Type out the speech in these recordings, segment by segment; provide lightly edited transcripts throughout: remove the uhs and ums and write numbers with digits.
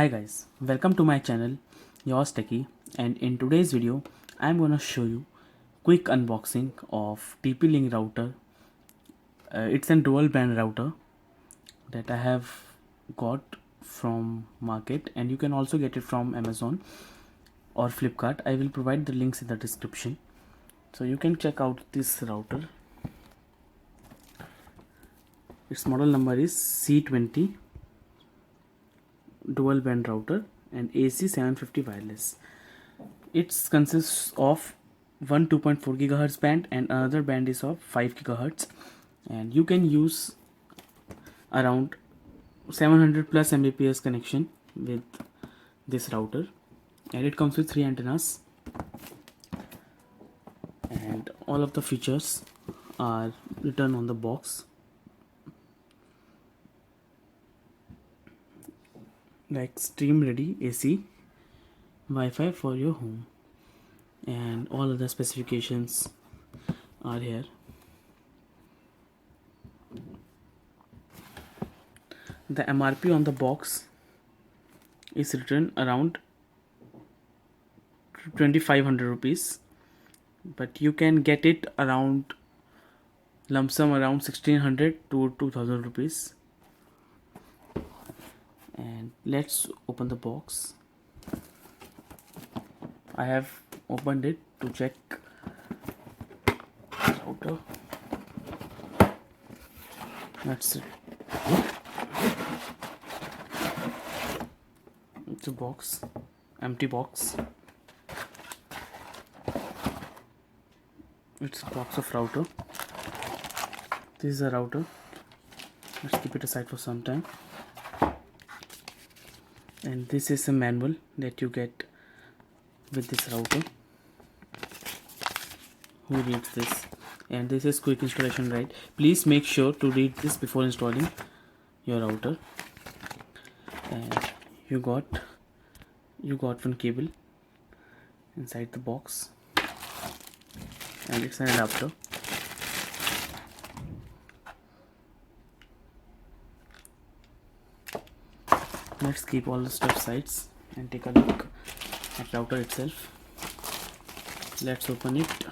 Hi guys, welcome to my channel Yourz Techy, and in today's video I'm gonna show you quick unboxing of TP-Link router. It's a dual band router that I have got from market, and you can also get it from Amazon or Flipkart. I will provide the links in the description so you can check out this router. Its model number is C20 dual band router and AC750 wireless. It consists of one 2.4 gigahertz band and another band is of 5 gigahertz, and you can use around 700 plus Mbps connection with this router, and it comes with 3 antennas, and all of the features are written on the box, like stream ready AC, Wi-Fi for your home, and all other specifications are here. The MRP on the box is written around 2500 rupees, but you can get it around lump sum around 1600 to 2000 rupees. And let's open the box. I have opened it to check the router. That's it. It's a box, empty box. It's a box of router. This is a router. Let's keep it aside for some time. And this is a manual that you get with this router. Who reads this? And this is quick installation, right? Please make sure to read this before installing your router. And you got one cable inside the box, and it's an adapter. Let's keep all the stuff sides and take a look at router itself. Let's open it.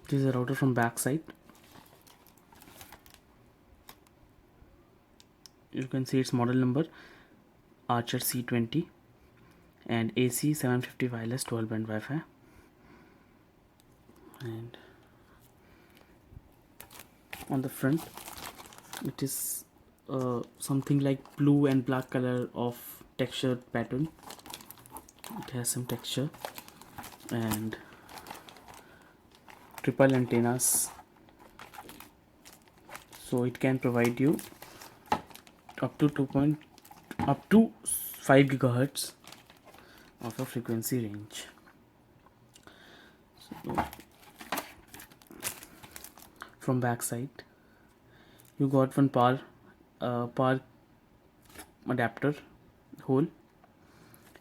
This is a router from back side. You can see its model number Archer C20 and AC750 wireless 12 band Wi-Fi. And on the front it is something like blue and black color of textured pattern. It has some texture and triple antennas, so it can provide you up to 5 gigahertz of a frequency range. So from back side you got one power adapter hole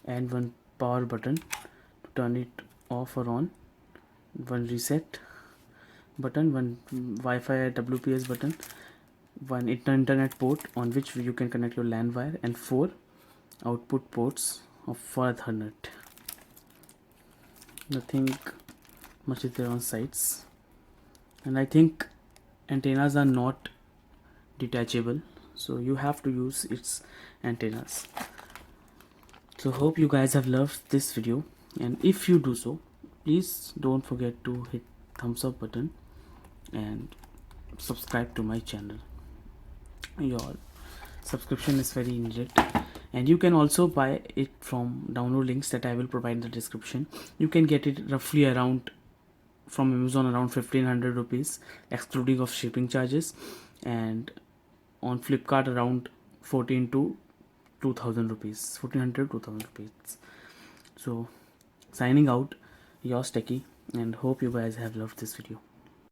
and one power button to turn it off or on, one reset button, one Wi-Fi WPS button, one internet port on which you can connect your LAN wire, and 4 output ports for Ethernet. Nothing much is there on sides, and I think antennas are not detachable, so you have to use its antennas. So hope you guys have loved this video, and if you do so, please don't forget to hit thumbs up button and subscribe to my channel. Your subscription is very needed, and you can also buy it from download links that I will provide in the description. You can get it roughly around from Amazon around 1500 rupees excluding of shipping charges, and on Flipkart around 1400 to 2000 rupees. So signing out, Yourz Techy, and hope you guys have loved this video.